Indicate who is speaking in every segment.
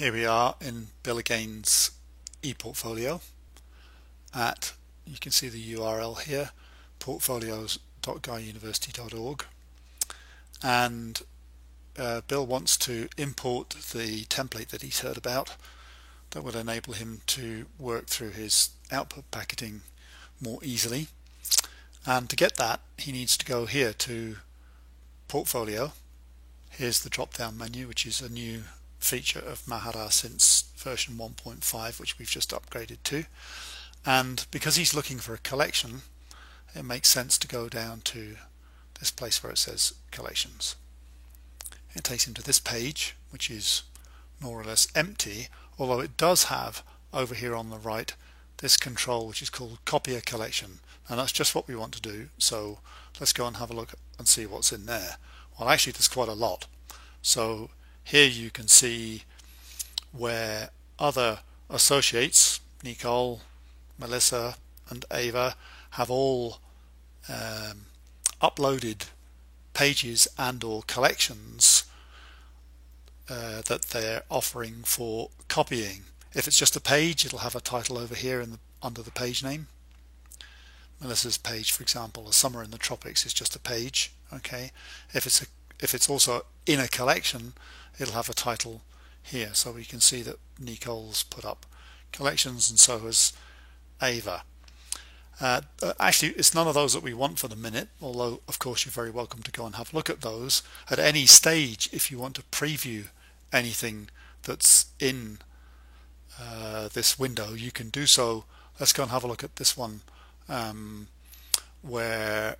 Speaker 1: Here we are in Bill Again's ePortfolio at, you can see the URL here, portfolios.guyuniversity.org, and Bill wants to import the template that he's heard about that would enable him to work through his output packaging more easily. And to get that, he needs to go here to Portfolio. Here's the drop-down menu, which is a new feature of Mahara since version 1.5, which we've just upgraded to. And because he's looking for a collection, it makes sense to go down to this place where it says collections. It takes him to this page, which is more or less empty, although it does have over here on the right this control which is called copy a collection, and that's just what we want to do. So let's go and have a look and see what's in there. Well, actually there's quite a lot. So here you can see where other associates, Nicole, Melissa and Ava, have all uploaded pages and or collections that they're offering for copying. If it's just a page, it'll have a title over here under the page name. Melissa's page, for example, A Summer in the Tropics, is just a page. Okay, if it's also in a collection, it'll have a title here. So we can see that Nicole's put up collections, and so has Ava. Actually, it's none of those that we want for the minute, although of course you're very welcome to go and have a look at those at any stage. If you want to preview anything that's in this window, you can do so. Let's go and have a look at this one where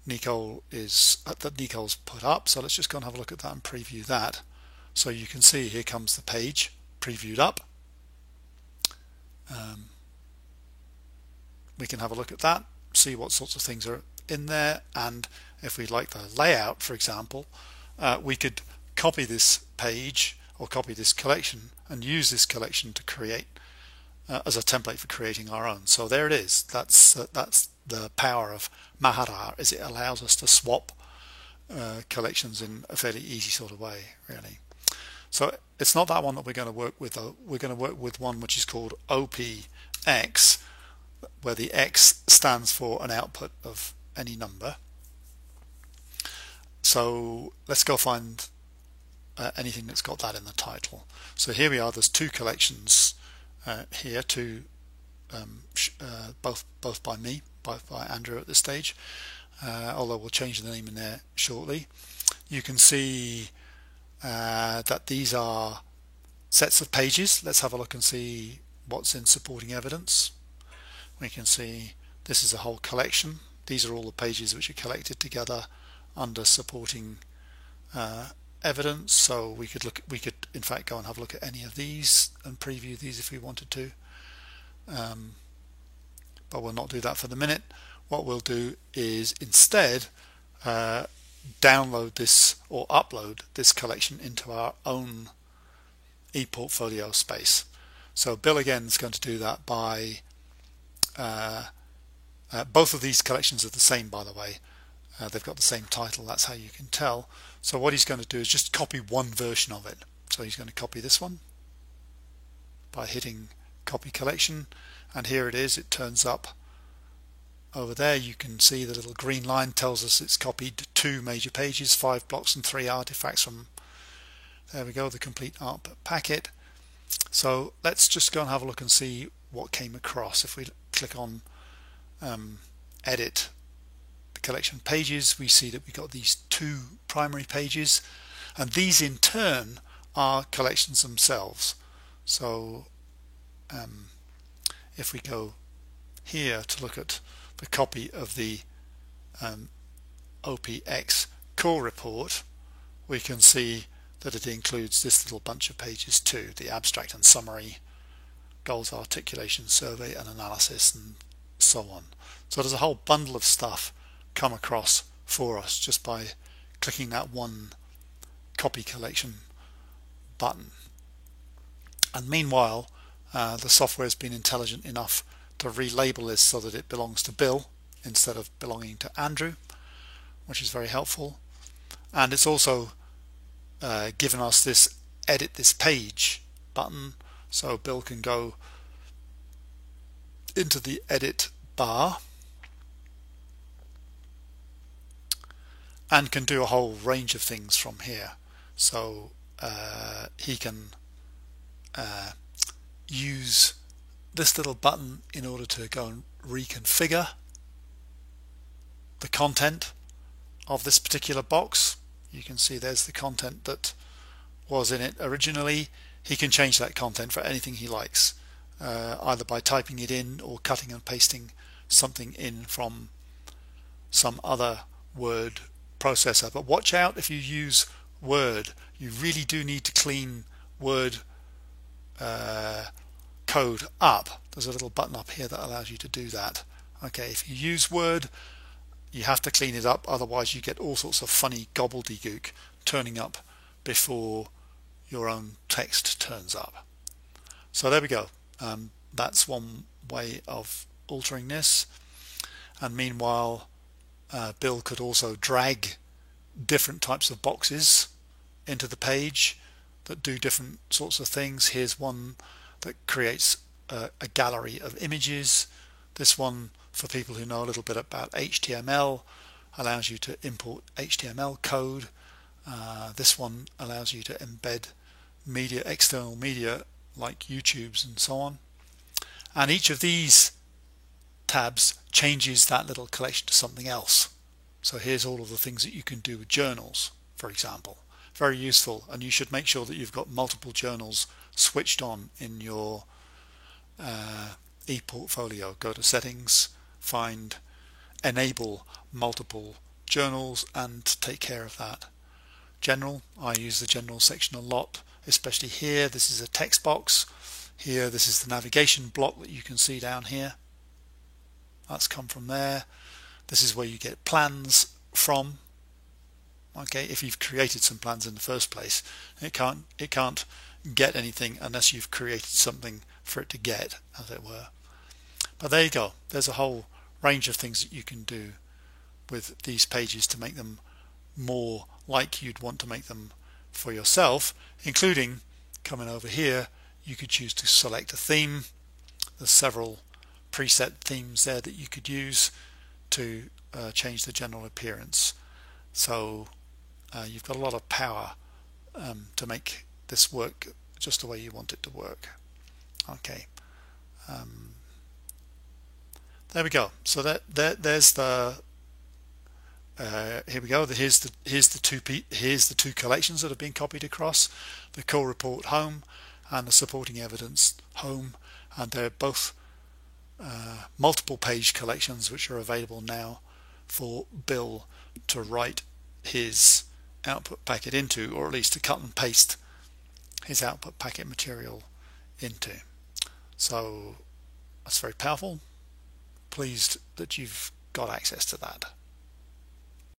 Speaker 1: Nicole's put up. So let's just go and have a look at that and preview that. So you can see here comes the page previewed up. We can have a look at that, see what sorts of things are in there, and if we like the layout, for example, we could copy this page or copy this collection and use this collection to create as a template for creating our own. So there it is. That's the power of Mahara, is it allows us to swap collections in a fairly easy sort of way, really. So it's not that one that we're going to work with, though. We're going to work with one which is called OPX, where the X stands for an output of any number. So let's go find anything that's got that in the title. So here we are. There's two collections here, both by me, by Andrew at this stage, although we'll change the name in there shortly. You can see that these are sets of pages. Let's have a look and see what's in supporting evidence. We can see this is a whole collection. These are all the pages which are collected together under supporting evidence. So we could in fact go and have a look at any of these and preview these if we wanted to, but we'll not do that for the minute. What we'll do is instead download this or upload this collection into our own ePortfolio space. So Bill again is going to do that by both of these collections are the same, by the way. They've got the same title, that's how you can tell. So what he's going to do is just copy one version of it. So he's going to copy this one by hitting copy collection, and here it is. It turns up over there. You can see the little green line tells us it's copied 2 major pages, 5 blocks and 3 artifacts from, there we go, the complete output packet. So let's just go and have a look and see what came across. If we click on edit the collection pages, we see that we got these 2 primary pages, and these in turn are collections themselves. So if we go here to look at the copy of the OPX core report, we can see that it includes this little bunch of pages too, the abstract and summary, goals articulation, survey and analysis, and so on. So there's a whole bundle of stuff come across for us just by clicking that one copy collection button. And meanwhile, the software has been intelligent enough to relabel this so that it belongs to Bill instead of belonging to Andrew, which is very helpful. And it's also given us this edit this page button. So Bill can go into the edit bar and can do a whole range of things from here. So he can use this little button in order to go and reconfigure the content of this particular box. You can see there's the content that was in it originally. He can change that content for anything he likes, either by typing it in or cutting and pasting something in from some other word processor. But watch out, if you use Word, you really do need to clean Word code up. There's a little button up here that allows you to do that. Okay, if you use Word, you have to clean it up, otherwise you get all sorts of funny gobbledygook turning up before your own text turns up. So there we go. That's one way of altering this. And meanwhile, Bill could also drag different types of boxes into the page that do different sorts of things. Here's one that creates a gallery of images. This one, for people who know a little bit about HTML, allows you to import HTML code. This one allows you to embed media, external media like YouTube's and so on. And each of these tabs changes that little collection to something else. So here's all of the things that you can do with journals, for example. Very useful, and you should make sure that you've got multiple journals switched on in your ePortfolio. Go to Settings, find Enable Multiple Journals, and take care of that. General, I use the General section a lot, especially here. This is a text box. Here, this is the navigation block that you can see down here. That's come from there. This is where you get plans from. Okay, if you've created some plans in the first place, it can't get anything unless you've created something for it to get, as it were. But there you go. There's a whole range of things that you can do with these pages to make them more like you'd want to make them for yourself, including coming over here. You could choose to select a theme. There's several preset themes there that you could use to change the general appearance. So you've got a lot of power to make this work just the way you want it to work. Okay, there we go. So there's the here we go. Here's the two collections that have been copied across: the core report home and the supporting evidence home, and they're both multiple page collections which are available now for Bill to write his output packet into, or at least to cut and paste his output packet material into. So that's very powerful. Pleased that you've got access to that.